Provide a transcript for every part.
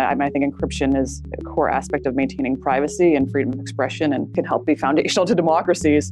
I think encryption is a core aspect of maintaining privacy and freedom of expression and can help be foundational to democracies.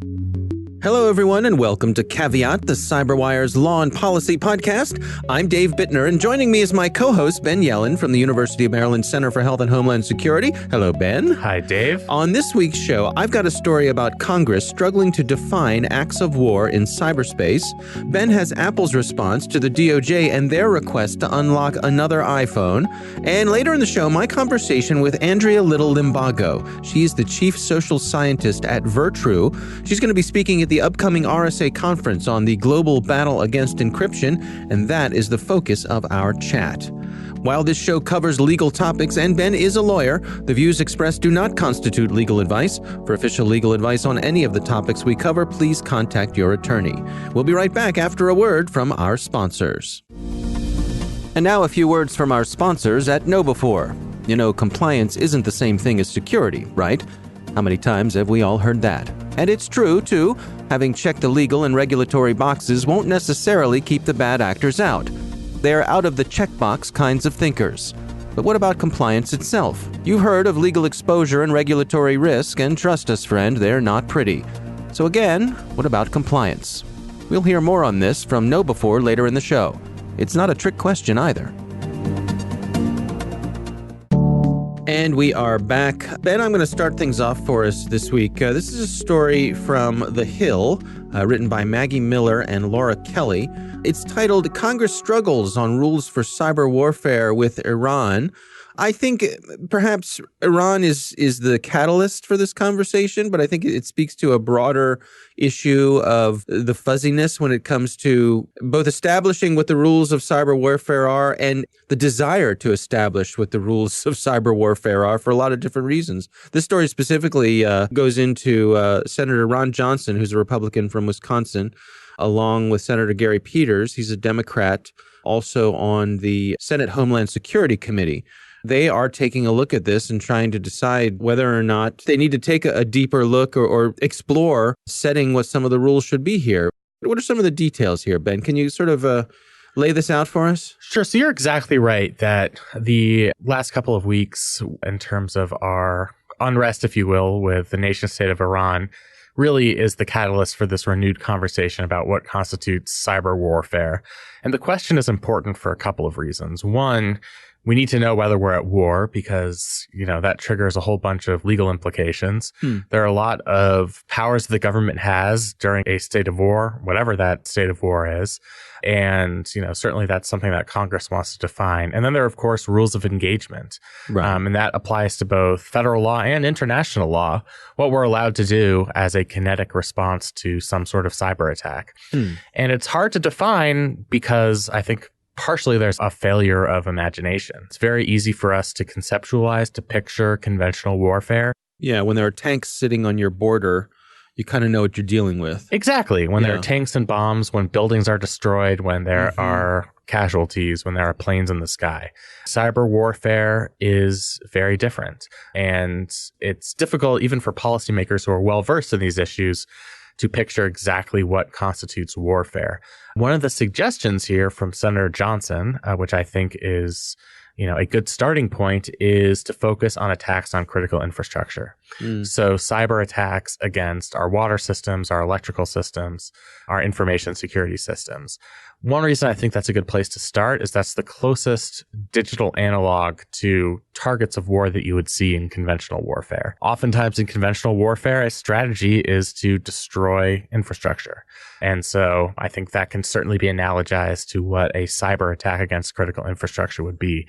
Hello, everyone, and welcome to Caveat, the CyberWire's Law and Policy podcast. I'm Dave Bittner, and joining me is my co-host, Ben Yellen from the University of Maryland Center for Health and Homeland Security. Hello, Ben. Hi, Dave. On this week's show, I've got a story about Congress struggling to define acts of war in cyberspace. Ben has Apple's response to the DOJ and their request to unlock another iPhone. And later in the show, my conversation with Andrea L Limbago. She's the chief social scientist at Virtru. She's going to be speaking at the upcoming RSA Conference on the global battle against encryption, and that is the focus of our chat. While this show covers legal topics, and Ben is a lawyer, the views expressed do not constitute legal advice. For official legal advice on any of the topics we cover, please contact your attorney. We'll be right back after a word from our sponsors. And now a few words from our sponsors at KnowBe4. You know, compliance isn't the same thing as security, right? How many times have we all heard that? And it's true, too. Having checked the legal and regulatory boxes won't necessarily keep the bad actors out. They're out of the checkbox kinds of thinkers. But what about compliance itself? You've heard of legal exposure and regulatory risk, and trust us, friend, they're not pretty. So again, what about compliance? We'll hear more on this from KnowBe4 later in the show. It's not a trick question either. And we are back. Ben, I'm going to start things off for us this week. This is a story from The Hill, written by Maggie Miller and Laura Kelly. It's titled, Congress Struggles on Rules for Cyber Warfare with Iran. I think perhaps Iran is the catalyst for this conversation, but I think it speaks to a broader issue of the fuzziness when it comes to both establishing what the rules of cyber warfare are and the desire to establish what the rules of cyber warfare are for a lot of different reasons. This story specifically goes into Senator Ron Johnson, who's a Republican from Wisconsin, along with Senator Gary Peters. He's a Democrat, also on the Senate Homeland Security Committee. They are taking a look at this and trying to decide whether or not they need to take a deeper look or explore setting what some of the rules should be here. What are some of the details here, Ben? Can you sort of lay this out for us? Sure. So you're exactly right that the last couple of weeks, in terms of our unrest, if you will, with the nation state of Iran, really is the catalyst for this renewed conversation about what constitutes cyber warfare. And the question is important for a couple of reasons. One, we need to know whether we're at war because, that triggers a whole bunch of legal implications. There are a lot of powers the government has during a state of war, whatever that state of war is. And, certainly that's something that Congress wants to define. And then there are, of course, rules of engagement. Right. And that applies to both federal law and international law, what we're allowed to do as a kinetic response to some sort of cyber attack. And it's hard to define because I think partially there's a failure of imagination. It's very easy for us to conceptualize, to picture conventional warfare. Yeah, when there are tanks sitting on your border, you kind of know what you're dealing with. Exactly. When there are tanks and bombs, when buildings are destroyed, when there are casualties, when there are planes in the sky. Cyber warfare is very different. And it's difficult even for policymakers who are well versed in these issues to picture exactly what constitutes warfare. One of the suggestions here from Senator Johnson, which I think is a good starting point, is to focus on attacks on critical infrastructure. So cyber attacks against our water systems, our electrical systems, our information security systems. One reason I think that's a good place to start is that's the closest digital analog to targets of war that you would see in conventional warfare. Oftentimes in conventional warfare, a strategy is to destroy infrastructure. And so I think that can certainly be analogized to what a cyber attack against critical infrastructure would be.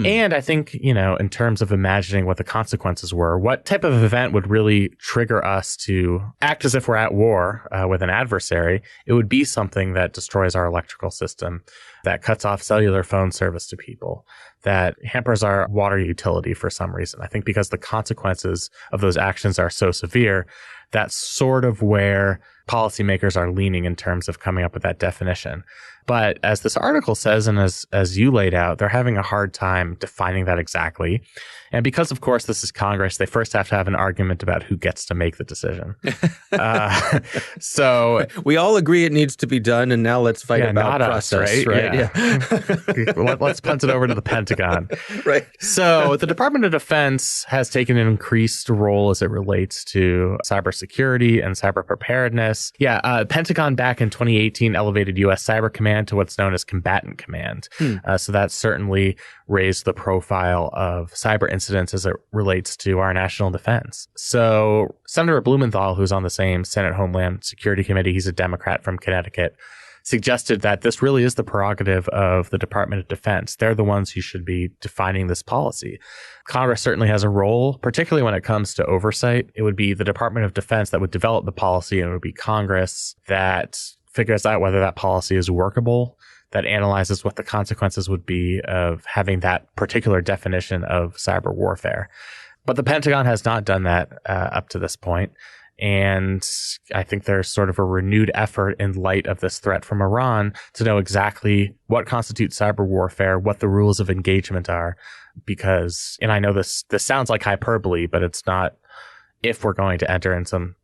And I think, in terms of imagining what the consequences were, what type of event would really trigger us to act as if we're at war with an adversary, it would be something that destroys our electrical system, that cuts off cellular phone service to people, that hampers our water utility for some reason. I think because the consequences of those actions are so severe, that's sort of where policymakers are leaning in terms of coming up with that definition. But as this article says, and as you laid out, they're having a hard time defining that exactly. And because, of course, this is Congress, they first have to have an argument about who gets to make the decision. So we all agree it needs to be done, and now let's fight about process, right? Yeah. Let's punt it over to the Pentagon. Right. So the Department of Defense has taken an increased role as it relates to cybersecurity and cyber preparedness. Pentagon back in 2018 elevated U.S. Cyber Command to what's known as Combatant Command. So that certainly raised the profile of cyber incidents as it relates to our national defense. So Senator Blumenthal, who's on the same Senate Homeland Security Committee, he's a Democrat from Connecticut, suggested that this really is the prerogative of the Department of Defense. They're the ones who should be defining this policy. Congress certainly has a role, particularly when it comes to oversight. It would be the Department of Defense that would develop the policy, and it would be Congress that figures out whether that policy is workable, that analyzes what the consequences would be of having that particular definition of cyber warfare. But the Pentagon has not done that up to this point. And I think there's sort of a renewed effort in light of this threat from Iran to know exactly what constitutes cyber warfare, what the rules of engagement are, because, and I know this sounds like hyperbole, but it's not if we're going to enter in some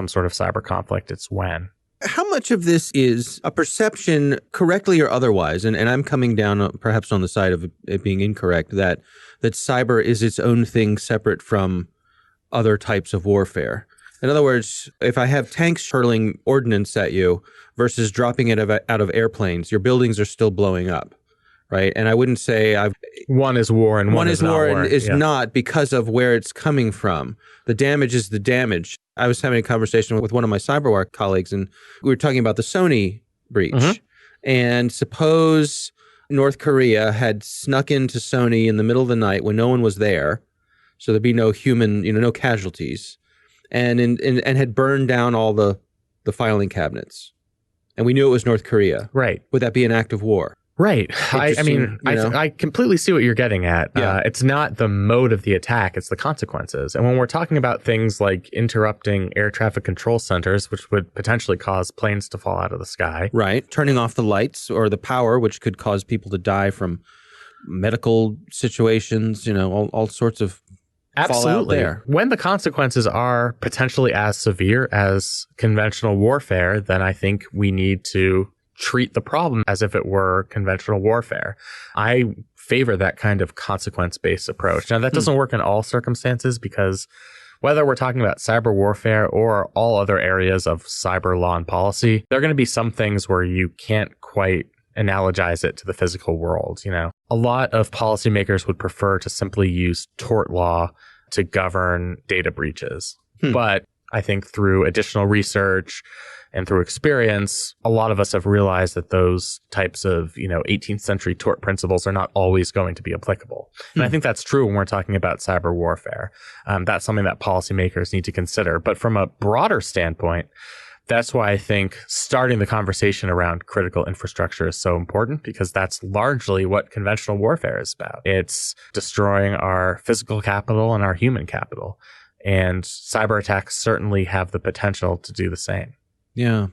sort of cyber conflict, it's when. How much of this is a perception, correctly or otherwise, and I'm coming down perhaps on the side of it being incorrect, that cyber is its own thing separate from other types of warfare? In other words, if I have tanks hurling ordnance at you versus dropping it out of airplanes, your buildings are still blowing up, right? And I wouldn't say one is war and one is not war. And is not because of where it's coming from. The damage is the damage. I was having a conversation with one of my CyberWire colleagues, and we were talking about the Sony breach. Mm-hmm. And suppose North Korea had snuck into Sony in the middle of the night when no one was there, so there'd be no human, no casualties, and had burned down all the filing cabinets, and we knew it was North Korea. Right. Would that be an act of war? Right. I completely see what you're getting at. Yeah. It's not the mode of the attack, it's the consequences. And when we're talking about things like interrupting air traffic control centers, which would potentially cause planes to fall out of the sky. Right. Turning off the lights or the power, which could cause people to die from medical situations, all sorts of Absolutely. There. When the consequences are potentially as severe as conventional warfare, then I think we need to treat the problem as if it were conventional warfare. I favor that kind of consequence-based approach. Now, that doesn't work in all circumstances, because whether we're talking about cyber warfare or all other areas of cyber law and policy, there are going to be some things where you can't quite analogize it to the physical world. A lot of policymakers would prefer to simply use tort law to govern data breaches. But I think through additional research and through experience, a lot of us have realized that those types of, 18th century tort principles are not always going to be applicable. And I think that's true when we're talking about cyber warfare. That's something that policymakers need to consider. But from a broader standpoint, that's why I think starting the conversation around critical infrastructure is so important, because that's largely what conventional warfare is about. It's destroying our physical capital and our human capital. And cyber attacks certainly have the potential to do the same. Yeah.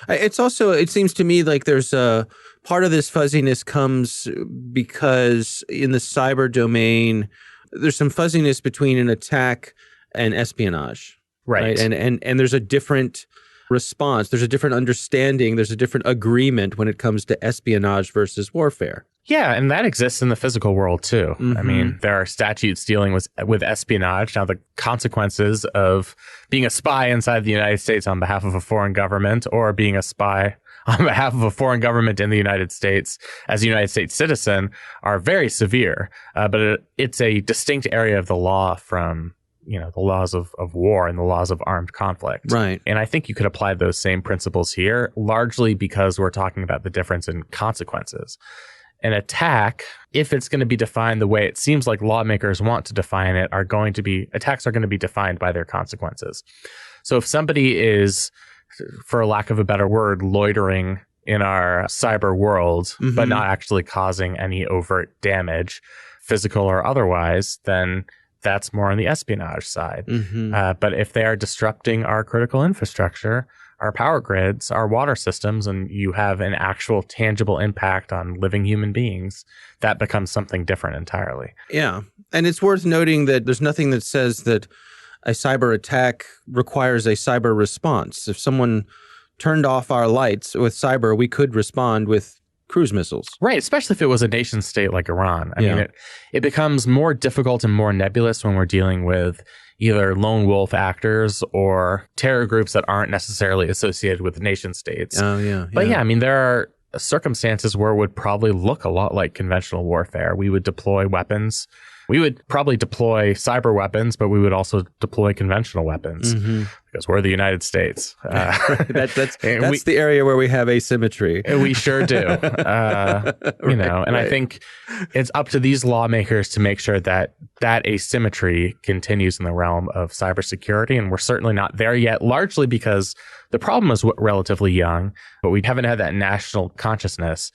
It's also, it seems to me like there's a part of this fuzziness comes because in the cyber domain, there's some fuzziness between an attack and espionage. Right. And there's a different response. There's a different understanding. There's a different agreement when it comes to espionage versus warfare. Yeah, and that exists in the physical world too. Mm-hmm. I mean, there are statutes dealing with espionage. Now, the consequences of being a spy inside the United States on behalf of a foreign government, or being a spy on behalf of a foreign government in the United States as a United States citizen, are very severe. But it's a distinct area of the law from the laws of war and the laws of armed conflict. Right. And I think you could apply those same principles here, largely because we're talking about the difference in consequences. An attack, if it's going to be defined the way it seems like lawmakers want to define it, attacks are going to be defined by their consequences. So if somebody is, for lack of a better word, loitering in our cyber world, but not actually causing any overt damage, physical or otherwise, then that's more on the espionage side. But if they are disrupting our critical infrastructure, our power grids, our water systems, and you have an actual tangible impact on living human beings, that becomes something different entirely. Yeah. And it's worth noting that there's nothing that says that a cyber attack requires a cyber response. If someone turned off our lights with cyber, we could respond with cruise missiles. Right, especially if it was a nation state like Iran. I mean, it becomes more difficult and more nebulous when we're dealing with either lone wolf actors or terror groups that aren't necessarily associated with nation states. Oh, yeah. But yeah, I mean, there are circumstances where it would probably look a lot like conventional warfare. We would deploy weapons. We would probably deploy cyber weapons, but we would also deploy conventional weapons because we're the United States. That's the area where we have asymmetry. We sure do. I think it's up to these lawmakers to make sure that that asymmetry continues in the realm of cybersecurity. And we're certainly not there yet, largely because the problem is relatively young, but we haven't had that national consciousness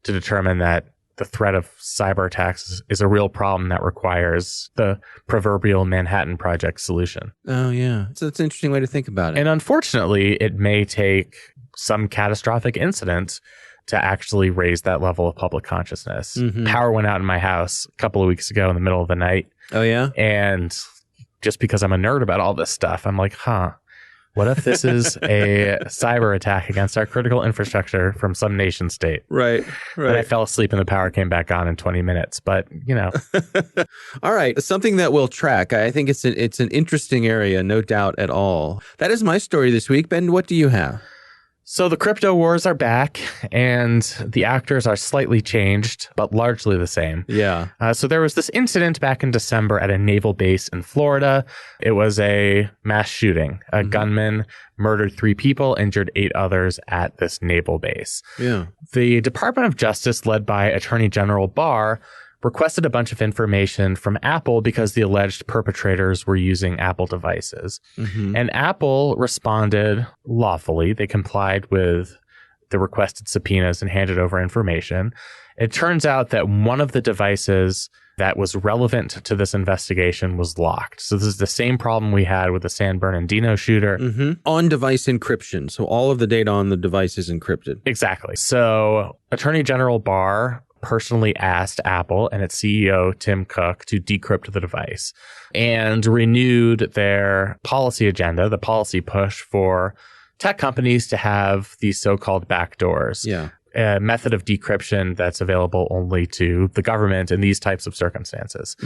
to determine that the threat of cyber attacks is a real problem that requires the proverbial Manhattan Project solution. Oh, yeah. So that's an interesting way to think about it. And unfortunately, it may take some catastrophic incident to actually raise that level of public consciousness. Power went out in my house a couple of weeks ago in the middle of the night. Oh, yeah? And just because I'm a nerd about all this stuff, I'm like, what if this is a cyber attack against our critical infrastructure from some nation state? Right. And I fell asleep and the power came back on in 20 minutes. But, All right. Something that we'll track. I think it's an interesting area, no doubt at all. That is my story this week. Ben, what do you have? So the crypto wars are back and the actors are slightly changed, but largely the same. Yeah. So there was this incident back in December at a naval base in Florida. It was a mass shooting. A gunman murdered 3 people, injured 8 others at this naval base. Yeah. The Department of Justice, led by Attorney General Barr, requested a bunch of information from Apple because the alleged perpetrators were using Apple devices. And Apple responded lawfully. They complied with the requested subpoenas and handed over information. It turns out that one of the devices that was relevant to this investigation was locked. So this is the same problem we had with the San Bernardino shooter. On-device encryption. So all of the data on the device is encrypted. Exactly. So Attorney General Barr personally asked Apple and its CEO, Tim Cook, to decrypt the device and renewed their policy agenda, the policy push for tech companies to have these so-called backdoors. Yeah. A method of decryption that's available only to the government in these types of circumstances.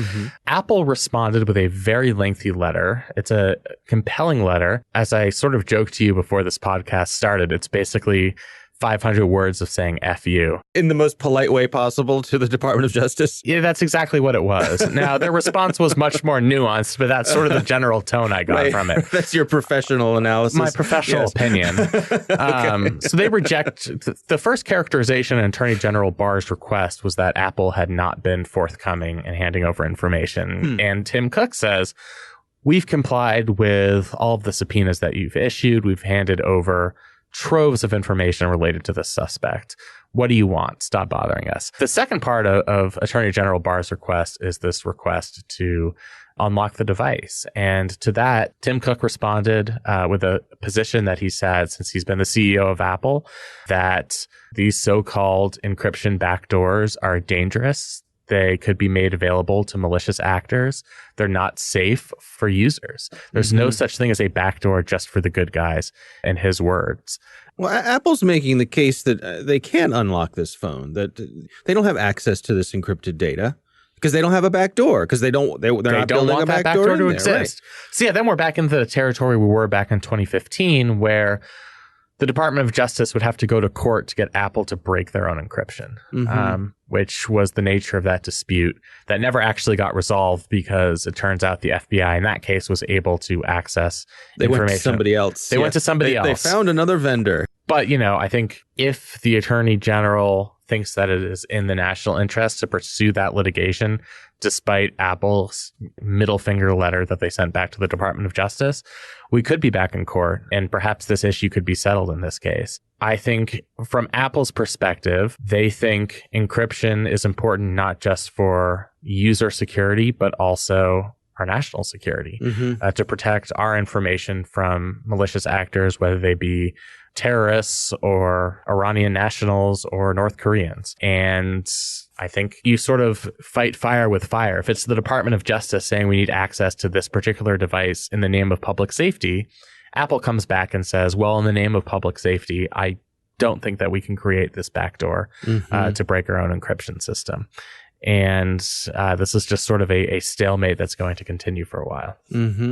Apple responded with a very lengthy letter. It's a compelling letter. As I sort of joked to you before this podcast started, it's basically 500 words of saying F you. In the most polite way possible to the Department of Justice? Yeah, that's exactly what it was. Now, their response was much more nuanced, but that's sort of the general tone I got from it. That's your professional analysis. My professional opinion. So they reject the first characterization in Attorney General Barr's request was that Apple had not been forthcoming in handing over information. And Tim Cook says, we've complied with all of the subpoenas that you've issued. We've handed over troves of information related to the suspect. What do you want? Stop bothering us. The second part of Attorney General Barr's request is this request to unlock the device. And to that, Tim Cook responded with a position that he's had since he's been the CEO of Apple, that these so-called encryption backdoors are dangerous. They could be made available to malicious actors. They're not safe for users. There's no such thing as a backdoor just for the good guys, in his words. Well, Apple's making the case that they can't unlock this phone, that they don't have access to this encrypted data because they don't have a backdoor, because they're not building a backdoor to exist. Right. So yeah, then we're back into the territory we were back in 2015, where the Department of Justice would have to go to court to get Apple to break their own encryption, which was the nature of that dispute that never actually got resolved because it turns out the FBI in that case was able to access information. Went to somebody else. They went to somebody else. They found another vendor. But, I think if the Attorney General thinks that it is in the national interest to pursue that litigation, despite Apple's middle finger letter that they sent back to the Department of Justice, we could be back in court and perhaps this issue could be settled in this case. I think from Apple's perspective, they think encryption is important not just for user security, but also our national security, to protect our information from malicious actors, whether they be terrorists or Iranian nationals or North Koreans. And I think you sort of fight fire with fire. If it's the Department of Justice saying we need access to this particular device in the name of public safety, Apple comes back and says, well, in the name of public safety, I don't think that we can create this backdoor to break our own encryption system. And this is just sort of a stalemate that's going to continue for a while.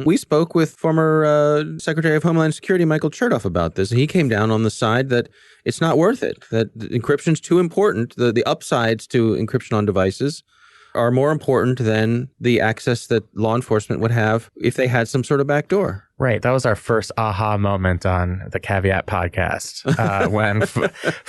We spoke with former Secretary of Homeland Security Michael Chertoff about this, and he came down on the side that it's not worth it, that encryption's too important. The upsides to encryption on devices are more important than the access that law enforcement would have if they had some sort of backdoor. Right. That was our first aha moment on the Caveat podcast when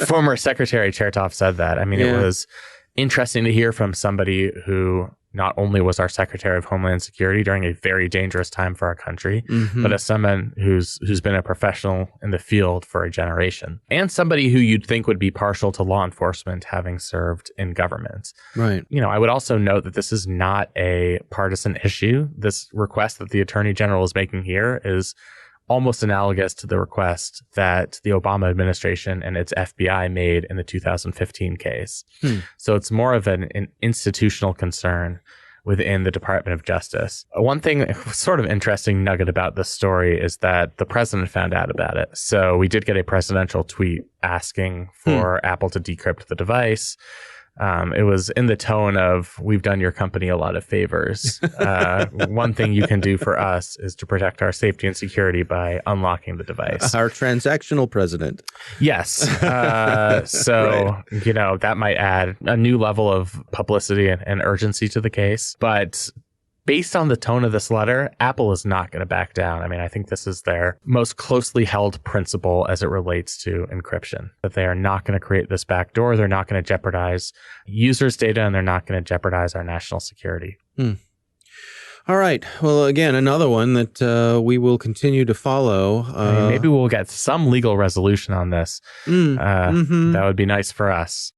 former Secretary Chertoff said that. I mean, it was interesting to hear from somebody who not only was our Secretary of Homeland Security during a very dangerous time for our country, but as someone who's been a professional in the field for a generation, and somebody who you'd think would be partial to law enforcement, having served in government. Right. You know, I would also note that this is not a partisan issue. This request that the Attorney General is making here is almost analogous to the request that the Obama administration and its FBI made in the 2015 case. So it's more of an institutional concern within the Department of Justice. One thing, sort of interesting nugget about this story is that the president found out about it. So we did get a presidential tweet asking for Apple to decrypt the device. It was in the tone of, we've done your company a lot of favors. One thing you can do for us is to protect our safety and security by unlocking the device. Our transactional president. Yes. So, you know, that might add a new level of publicity and urgency to the case. But based on the tone of this letter, Apple is not going to back down. I mean, I think this is their most closely held principle as it relates to encryption, that they are not going to create this backdoor. They're not going to jeopardize users' data, and they're not going to jeopardize our national security. All right. Well, again, another one that we will continue to follow. I mean, maybe we'll get some legal resolution on this. That would be nice for us.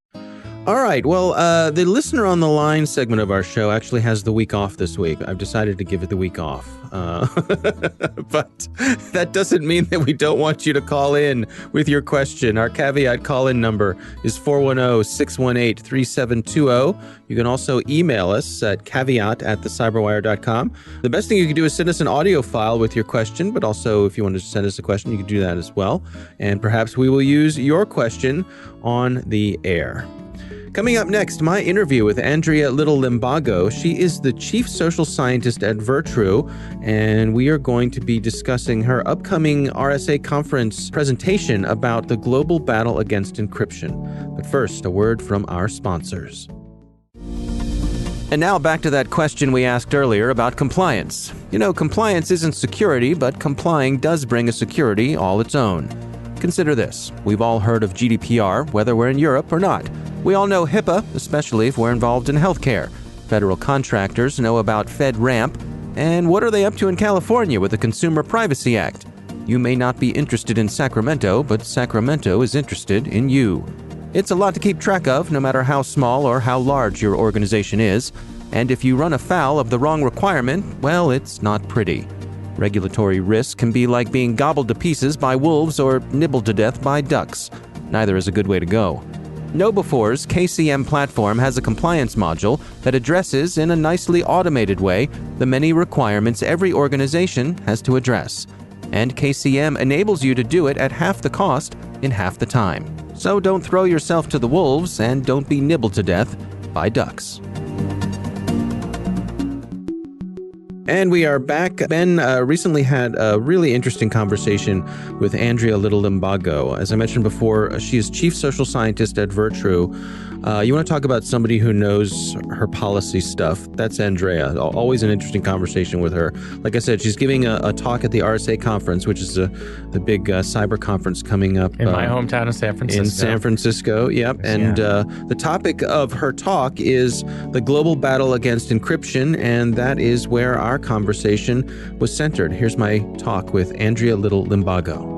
All right. Well, the listener on the line segment of our show actually has the week off this week. I've decided to give it the week off. But that doesn't mean that we don't want you to call in with your question. Our Caveat call-in number is 410-618-3720. You can also email us at caveat@thecyberwire.com. The best thing you can do is send us an audio file with your question, but also if you want to send us a question, you can do that as well. And perhaps we will use your question on the air. Coming up next, my interview with Andrea L Limbago. She is the chief social scientist at Virtru, and we are going to be discussing her upcoming RSA Conference presentation about the global battle against encryption. But first, a word from our sponsors. And now back to that question we asked earlier about compliance. You know, compliance isn't security, but complying does bring a security all its own. Consider this. We've all heard of GDPR, whether we're in Europe or not. We all know HIPAA, especially if we're involved in healthcare. Federal contractors know about FedRAMP. And what are they up to in California with the Consumer Privacy Act? You may not be interested in Sacramento, but Sacramento is interested in you. It's a lot to keep track of, no matter how small or how large your organization is. And if you run afoul of the wrong requirement, well, it's not pretty. Regulatory risk can be like being gobbled to pieces by wolves or nibbled to death by ducks. Neither is a good way to go. KnowBefore's KCM platform has a compliance module that addresses in a nicely automated way the many requirements every organization has to address. And KCM enables you to do it at half the cost in half the time. So don't throw yourself to the wolves and don't be nibbled to death by ducks. And we are back. Ben recently had a really interesting conversation with Andrea L Limbago. As I mentioned before, she is chief social scientist at Virtru. You want to talk about somebody who knows her policy stuff? That's Andrea. Always an interesting conversation with her. Like I said, she's giving a talk at the RSA Conference, which is the big cyber conference coming up. In my hometown of San Francisco. In San Francisco, yep. And the topic of her talk is the global battle against encryption, and that is where our conversation was centered. Here's my talk with Andrea L Limbago.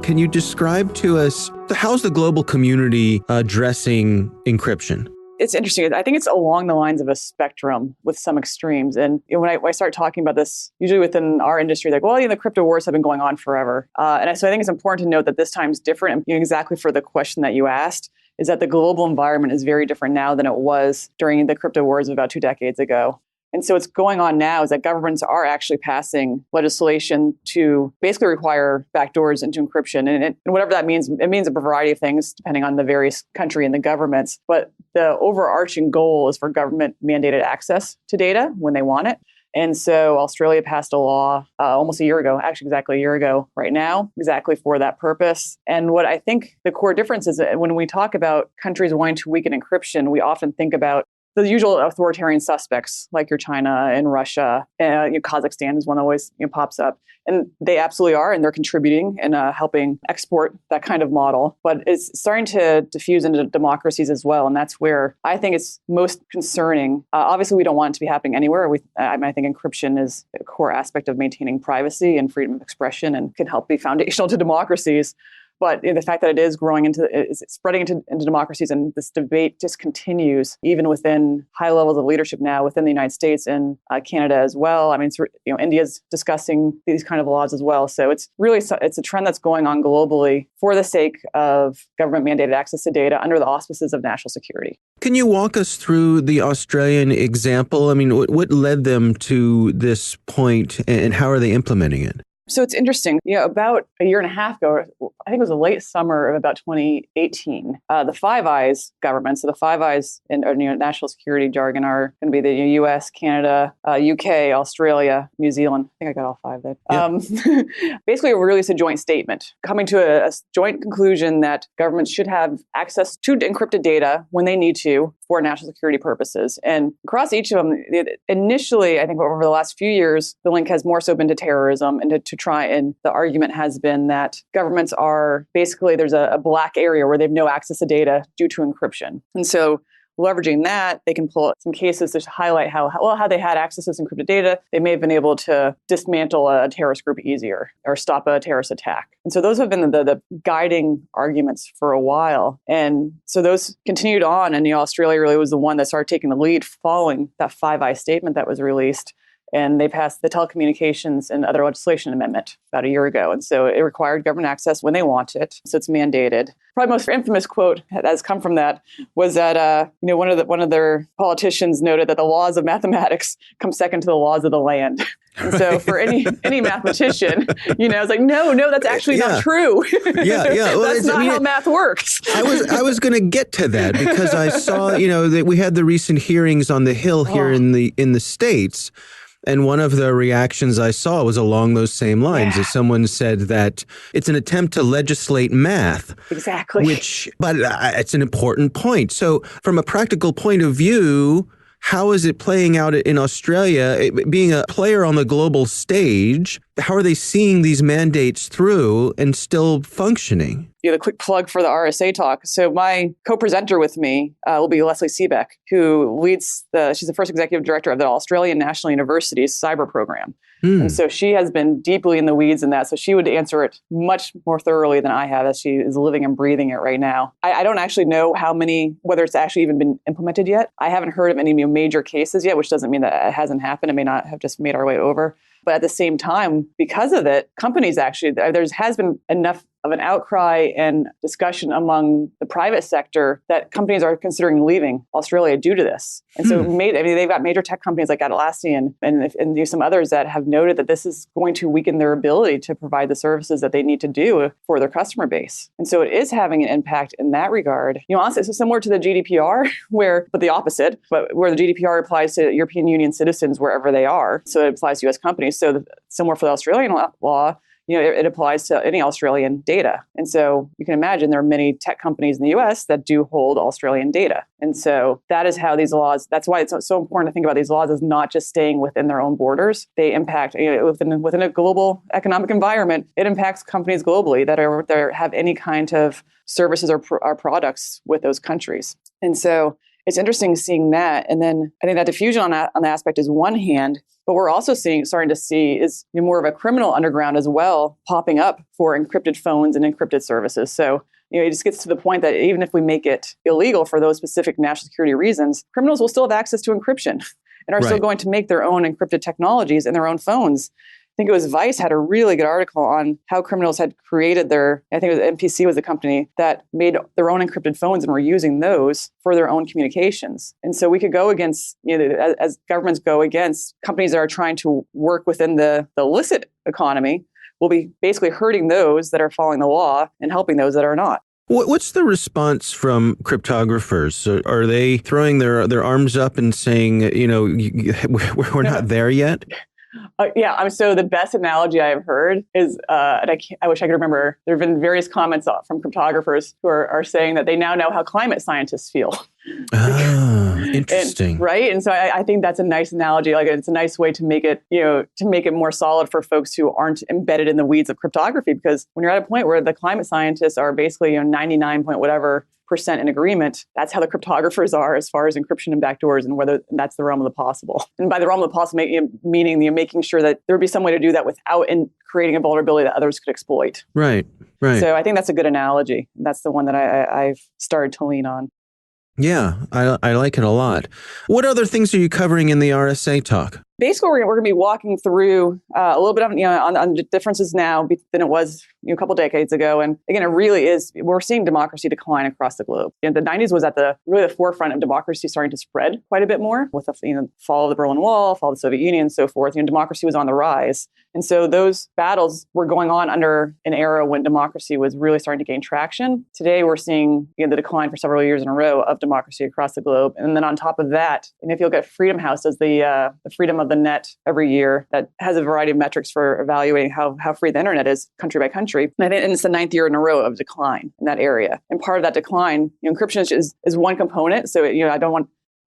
Can you describe to us how's the global community addressing encryption? It's interesting. I think it's along the lines of a spectrum with some extremes. And when I start talking about this, usually within our industry, like, well, the crypto wars have been going on forever. So I think it's important to note that this time is different. And exactly for the question that you asked, is that the global environment is very different now than it was during the crypto wars of about 2 decades ago. And so what's going on now is that governments are actually passing legislation to basically require backdoors into encryption. And whatever that means, it means a variety of things depending on the various country and the governments. But the overarching goal is for government mandated access to data when they want it. And so Australia passed a law almost a year ago, actually exactly a year ago right now, exactly for that purpose. And what I think the core difference is that when we talk about countries wanting to weaken encryption, we often think about the usual authoritarian suspects like your China and Russia. Kazakhstan is one that always pops up. And they absolutely are, and they're contributing and helping export that kind of model. But it's starting to diffuse into democracies as well. And that's where I think it's most concerning. Obviously, we don't want it to be happening anywhere. I think encryption is a core aspect of maintaining privacy and freedom of expression and can help be foundational to democracies. But the fact that it is growing is spreading into democracies, and this debate just continues even within high levels of leadership now within the United States and Canada as well. I mean, India's discussing these kind of laws as well. So it's a trend that's going on globally for the sake of government mandated access to data under the auspices of national security. Can you walk us through the Australian example? I mean, what led them to this point, and how are they implementing it? So it's interesting. About a year and a half ago, I think it was the late summer of about 2018, the Five Eyes government, so the Five Eyes in national security jargon are going to be the US, Canada, UK, Australia, New Zealand. I think I got all five there. Yep. Basically, we released a joint statement coming to a joint conclusion that governments should have access to encrypted data when they need to for national security purposes. And across each of them, initially, I think over the last few years, the link has more so been to terrorism and to try. And the argument has been that governments are basically, there's a black area where they have no access to data due to encryption. And so leveraging that, they can pull some cases to highlight how they had access to this encrypted data. They may have been able to dismantle a terrorist group easier or stop a terrorist attack. And so those have been the guiding arguments for a while. And so those continued on. And Australia really was the one that started taking the lead following that Five Eyes statement that was released. And they passed the Telecommunications and Other Legislation Amendment about a year ago. And so it required government access when they want it. So it's mandated. Probably most infamous quote that has come from that was that one of their politicians noted that the laws of mathematics come second to the laws of the land. And so for any mathematician, it's like, no, that's actually not true. Yeah. Well, that's not how math works. I was going to get to that because I saw, that we had the recent hearings on the Hill here in the States. And one of the reactions I saw was along those same lines. As someone said that it's an attempt to legislate math. Exactly. But it's an important point. So from a practical point of view, how is it playing out in Australia? Being a player on the global stage, how are they seeing these mandates through and still functioning? A quick plug for the RSA talk. So my co-presenter with me will be Leslie Seebeck, who leads she's the first executive director of the Australian National University's cyber program. And so she has been deeply in the weeds in that. So she would answer it much more thoroughly than I have, as she is living and breathing it right now. I don't actually know whether it's actually even been implemented yet. I haven't heard of any major cases yet, which doesn't mean that it hasn't happened. It may not have just made our way over. But at the same time, because of it, companies actually, there has been enough of an outcry and discussion among the private sector that companies are considering leaving Australia due to this. And so they've got major tech companies like Atlassian and some others that have noted that this is going to weaken their ability to provide the services that they need to do for their customer base. And so it is having an impact in that regard. Honestly, it's similar to the GDPR, but the opposite, but where the GDPR applies to European Union citizens wherever they are. So it applies to U.S. companies. So similar for the Australian law, it applies to any Australian data. And so you can imagine there are many tech companies in the US that do hold Australian data. And so that is how these laws, that's why it's so important to think about these laws as not just staying within their own borders. They impact, within a global economic environment, it impacts companies globally that have any kind of services or products with those countries. And so it's interesting seeing that. And then I think that diffusion on the aspect is one hand, but we're also starting to see is more of a criminal underground as well popping up for encrypted phones and encrypted services. So it just gets to the point that even if we make it illegal for those specific national security reasons, criminals will still have access to encryption and are still going to make their own encrypted technologies in their own phones. I think it was Vice had a really good article on how criminals had created I think it was MPC was the company that made their own encrypted phones and were using those for their own communications. And so we could go against, as governments go against companies that are trying to work within the illicit economy, we'll be basically hurting those that are following the law and helping those that are not. What's the response from cryptographers? Are they throwing their arms up and saying, we're not there yet? So the best analogy I've heard is, and I wish I could remember, there have been various comments from cryptographers who are saying that they now know how climate scientists feel. Interesting. Right? And so I think that's a nice analogy. Like, it's a nice way to make it, more solid for folks who aren't embedded in the weeds of cryptography. Because when you're at a point where the climate scientists are basically, 99 point whatever % in agreement, that's how the cryptographers are as far as encryption and backdoors and whether that's the realm of the possible. And by the realm of the possible, meaning making sure that there would be some way to do that without creating a vulnerability that others could exploit. Right. So I think that's a good analogy. That's the one that I've started to lean on. Yeah, I like it a lot. What other things are you covering in the RSA talk? Basically, we're going to be walking through a little bit of, on the differences now than it was a couple decades ago. And again, it really is, we're seeing democracy decline across the globe. The 90s was at the forefront of democracy starting to spread quite a bit more with the fall of the Berlin Wall, fall of the Soviet Union, and so forth. Democracy was on the rise. And so those battles were going on under an era when democracy was really starting to gain traction. Today, we're seeing the decline for several years in a row of democracy across the globe. And then on top of that, and if you look at Freedom House as the freedom of the net every year, that has a variety of metrics for evaluating how free the internet is country by country. And it's the 9th year in a row of decline in that area. And part of that decline, encryption is one component. So,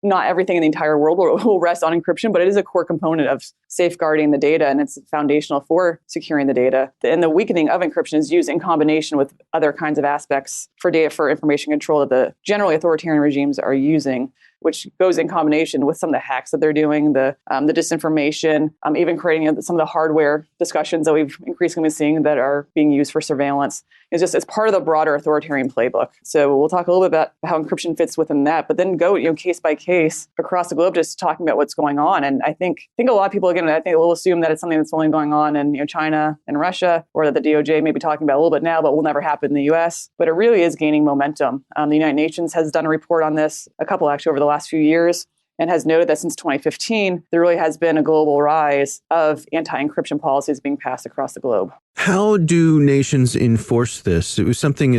not everything in the entire world will rest on encryption, but it is a core component of safeguarding the data, and it's foundational for securing the data. And the weakening of encryption is used in combination with other kinds of aspects for data for information control that the generally authoritarian regimes are using, which goes in combination with some of the hacks that they're doing, the disinformation, even creating some of the hardware discussions that we've increasingly been seeing that are being used for surveillance. It's part of the broader authoritarian playbook. So we'll talk a little bit about how encryption fits within that, but then go case by case across the globe, just talking about what's going on. And I think a lot of people, again, I think will assume that it's something that's only going on in China and Russia, or that the DOJ may be talking about a little bit now, but will never happen in the US. But it really is gaining momentum. The United Nations has done a report on this, a couple actually over the last few years, and has noted that since 2015, there really has been a global rise of anti-encryption policies being passed across the globe. How do nations enforce this? It was something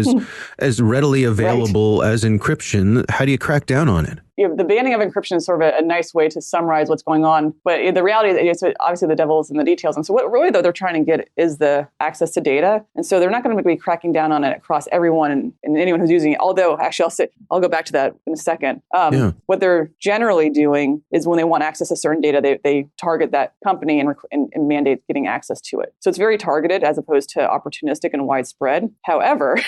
as readily available as encryption. How do you crack down on it? The banning of encryption is sort of a nice way to summarize what's going on. But the reality is, obviously, the devil is in the details. And so what really, though, they're trying to get is the access to data. And so they're not going to be cracking down on it across everyone and anyone who's using it. Although, actually, I'll go back to that in a second. What they're generally doing is when they want access to certain data, they target that company and mandate getting access to it. So it's very targeted as opposed to opportunistic and widespread. However,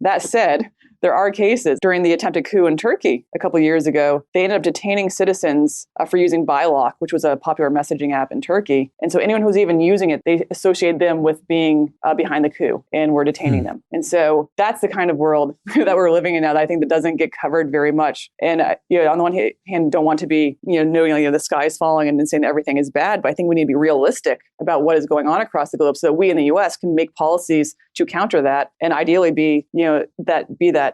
that said, there are cases during the attempted coup in Turkey a couple of years ago. They ended up detaining citizens for using Bylock, which was a popular messaging app in Turkey. And so anyone who's even using it, they associated them with being behind the coup and were detaining them. And so that's the kind of world that we're living in now that I think that doesn't get covered very much. And on the one hand, don't want to be knowing the sky is falling and saying that everything is bad, but I think we need to be realistic about what is going on across the globe so that we in the U.S. can make policies to counter that, and ideally be that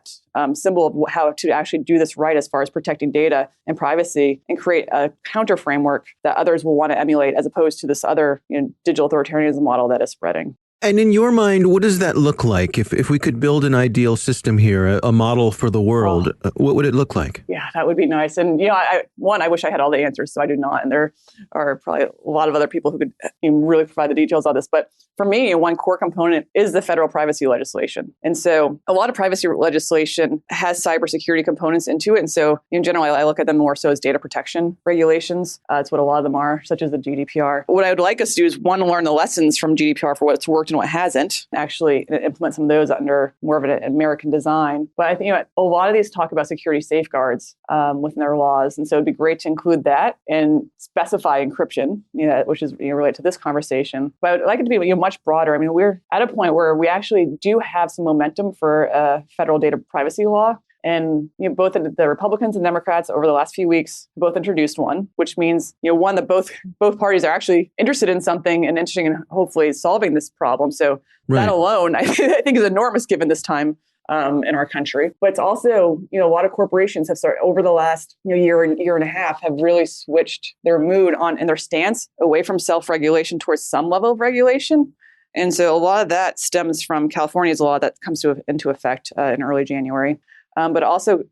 symbol of how to actually do this right as far as protecting data and privacy, and create a counter framework that others will want to emulate, as opposed to this other digital authoritarianism model that is spreading. And in your mind, what does that look like? If we could build an ideal system here, a model for the world, what would it look like? Yeah, that would be nice. And, I wish I had all the answers, so I do not. And there are probably a lot of other people who could really provide the details on this. But for me, one core component is the federal privacy legislation. And so a lot of privacy legislation has cybersecurity components into it. And so in general, I look at them more so as data protection regulations. It's what a lot of them are, such as the GDPR. What I would like us to do is, one, learn the lessons from GDPR for what it's worked worked and what hasn't, actually implement some of those under more of an American design. But I think a lot of these talk about security safeguards within their laws. And so it'd be great to include that and specify encryption, which is related to this conversation. But I'd like it to be much broader. I mean, we're at a point where we actually do have some momentum for a federal data privacy law. And both the Republicans and Democrats over the last few weeks both introduced one, which means one that both parties are actually interested in something and interested in hopefully solving this problem. So that alone, I think, is enormous given this time in our country. But it's also a lot of corporations have started over the last year and a half have really switched their mood on and their stance away from self-regulation towards some level of regulation. And so a lot of that stems from California's law that comes into effect in early January. But also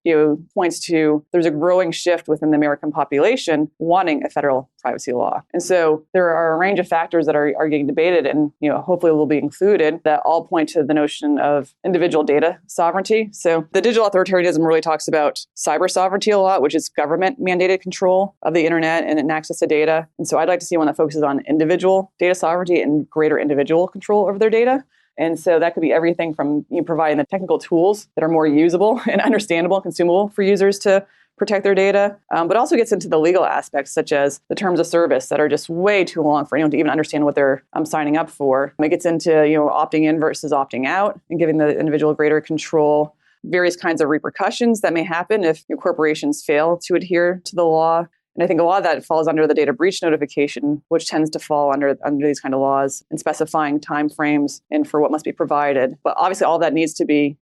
points to there's a growing shift within the American population wanting a federal privacy law. And so there are a range of factors that are getting debated and hopefully will be included that all point to the notion of individual data sovereignty. So the digital authoritarianism really talks about cyber sovereignty a lot, which is government mandated control of the internet and access to data. And so I'd like to see one that focuses on individual data sovereignty and greater individual control over their data. And so that could be everything from providing the technical tools that are more usable and understandable and consumable for users to protect their data, but also gets into the legal aspects, such as the terms of service that are just way too long for anyone to even understand what they're signing up for. It gets into opting in versus opting out and giving the individual greater control, various kinds of repercussions that may happen if corporations fail to adhere to the law. And I think a lot of that falls under the data breach notification, which tends to fall under these kind of laws and specifying timeframes and for what must be provided. But obviously, all that needs to be,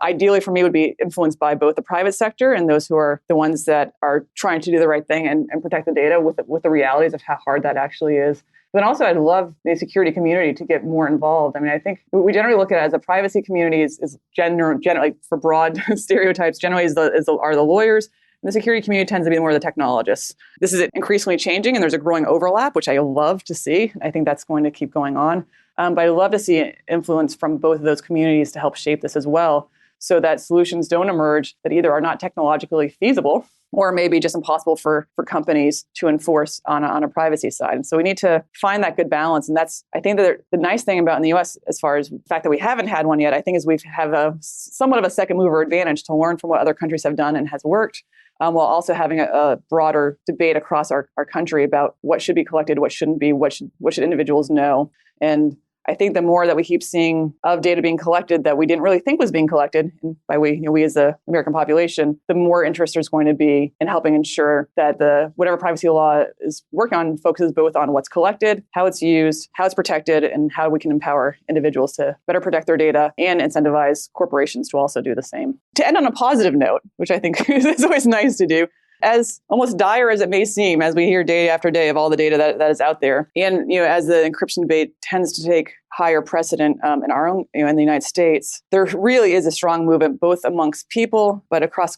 ideally for me, would be influenced by both the private sector and those who are the ones that are trying to do the right thing and protect the data with the realities of how hard that actually is. But then also, I'd love the security community to get more involved. I mean, I think we generally look at it as a privacy community is generally, for broad stereotypes, generally are the lawyers. And the security community tends to be more the technologists. This is increasingly changing, and there's a growing overlap, which I love to see. I think that's going to keep going on. But I love to see influence from both of those communities to help shape this as well, so that solutions don't emerge that either are not technologically feasible or maybe just impossible for companies to enforce on a privacy side. And so we need to find that good balance. And that's, I think that the nice thing about in the US, as far as the fact that we haven't had one yet, I think is we have somewhat of a second mover advantage to learn from what other countries have done and has worked, while also having a broader debate across our country about what should be collected, what shouldn't be, what should individuals know. And I think the more that we keep seeing of data being collected that we didn't really think was being collected, and by we as the American population, the more interest there's going to be in helping ensure that whatever privacy law is working on focuses both on what's collected, how it's used, how it's protected, and how we can empower individuals to better protect their data and incentivize corporations to also do the same. To end on a positive note, which I think is always nice to do, as almost dire as it may seem, as we hear day after day of all the data that is out there, and as the encryption debate tends to take higher precedent in our own, in the United States, there really is a strong movement both amongst people, but across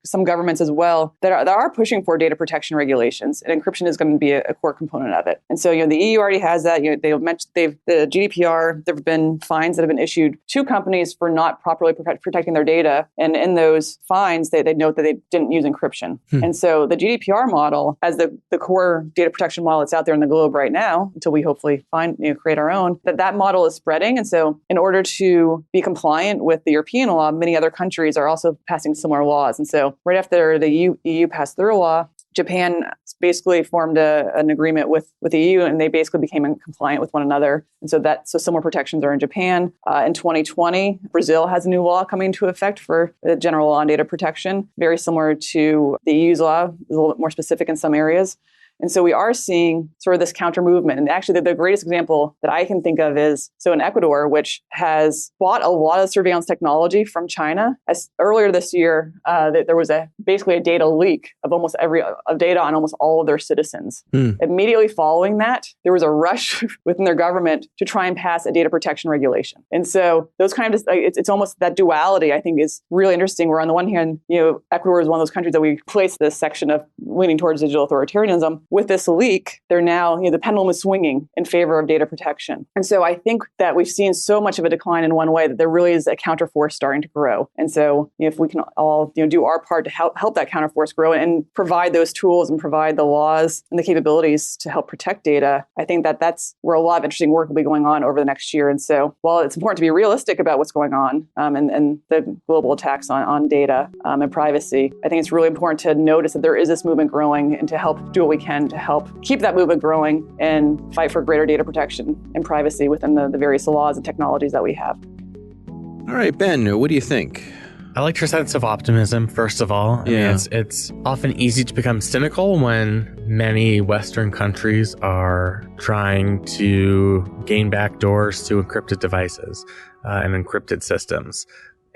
some governments as well that are pushing for data protection regulations, and encryption is going to be a core component of it. And so, the EU already has that. They've mentioned the GDPR. There have been fines that have been issued to companies for not properly protecting their data, and in those fines, they note that they didn't use encryption. And so, the GDPR model, as the core data protection model that's out there in the globe right now, until we hopefully create our own, that model is spreading. And so in order to be compliant with the European law, many other countries are also passing similar laws. And so right after the EU passed their law, Japan basically formed an agreement with the EU, and they basically became compliant with one another. And so similar protections are in Japan. In 2020, Brazil has a new law coming into effect for the general law on data protection, very similar to the EU's law, a little bit more specific in some areas. And so we are seeing sort of this counter movement. And actually, the greatest example that I can think of is, in Ecuador, which has bought a lot of surveillance technology from China. As earlier this year, there was basically a data leak of data on almost all of their citizens. Immediately following that, there was a rush within their government to try and pass a data protection regulation. And so those kind of, it's almost that duality, I think, is really interesting. Where on the one hand, Ecuador is one of those countries that we place this section of leaning towards digital authoritarianism. with this leak, they're now, the pendulum is swinging in favor of data protection. And so I think that we've seen so much of a decline in one way that there really is a counterforce starting to grow. And so if we can all do our part to help that counterforce grow and provide those tools and provide the laws and the capabilities to help protect data, I think that that's where a lot of interesting work will be going on over the next year. And so while it's important to be realistic about what's going on and the global attacks on data and privacy, I think it's really important to notice that there is this movement growing and to help do what we can to help keep that movement growing and fight for greater data protection and privacy within the various laws and technologies that we have. All right, Ben, what do you think? I liked your sense of optimism, first of all. I mean, it's often easy to become cynical when many Western countries are trying to gain back doors to encrypted devices and encrypted systems.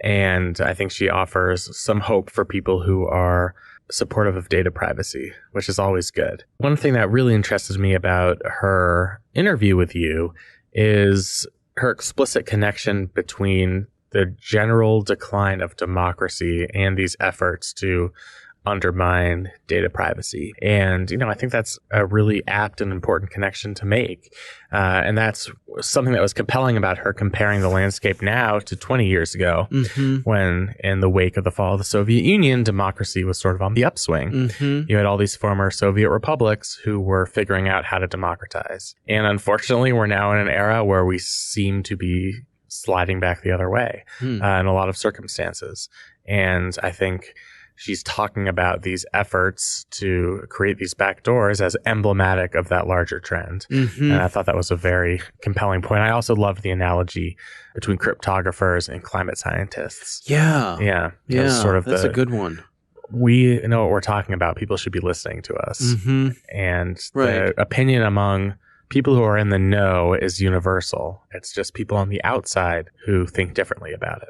And I think she offers some hope for people who are supportive of data privacy, which is always good. One thing that really interested me about her interview with you is her explicit connection between the general decline of democracy and these efforts to undermine data privacy. And, I think that's a really apt and important connection to make. And that's something that was compelling about her comparing the landscape now to 20 years ago, when in the wake of the fall of the Soviet Union, democracy was sort of on the upswing. You had all these former Soviet republics who were figuring out how to democratize. And unfortunately, we're now in an era where we seem to be sliding back the other way in a lot of circumstances. And I think she's talking about these efforts to create these backdoors as emblematic of that larger trend. And I thought that was a very compelling point. I also loved the analogy between cryptographers and climate scientists. Yeah. That's a good one. We know what we're talking about. People should be listening to us. And the opinion among people who are in the know is universal. It's just people on the outside who think differently about it.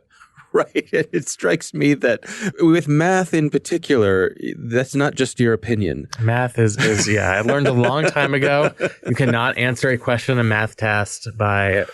Right. It strikes me that with math in particular, that's not just your opinion. Math is I learned a long time ago, you cannot answer a question in a math test by,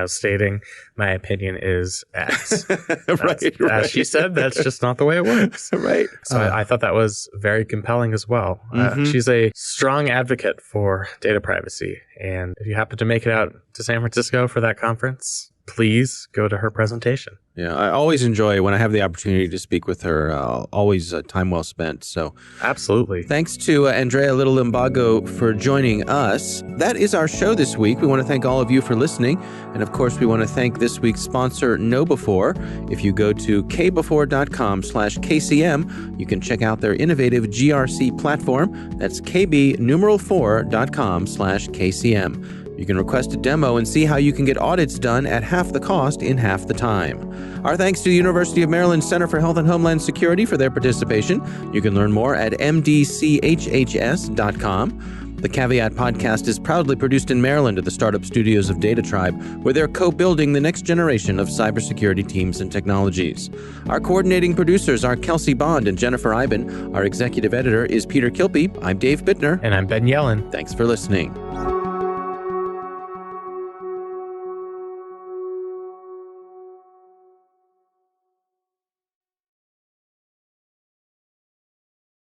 stating my opinion is X. Right. As she said, that's just not the way it works. Right. So I thought that was very compelling as well. She's a strong advocate for data privacy. And if you happen to make it out to San Francisco for that conference, please go to her presentation. Yeah, I always enjoy when I have the opportunity to speak with her. Always time well spent. So absolutely. Thanks to Andrea L Limbago for joining us. That is our show this week. We want to thank all of you for listening. And of course, we want to thank this week's sponsor, KnowBefore. If you go to kbefore.com/KCM, you can check out their innovative GRC platform. That's kb4.com/KCM. You can request a demo and see how you can get audits done at half the cost in half the time. Our thanks to the University of Maryland Center for Health and Homeland Security for their participation. You can learn more at mdchhs.com. The Caveat podcast is proudly produced in Maryland at the startup studios of Data Tribe, where they're co-building the next generation of cybersecurity teams and technologies. Our coordinating producers are Kelsey Bond and Jennifer Iben. Our executive editor is Peter Kilpie. I'm Dave Bittner. And I'm Ben Yellen. Thanks for listening.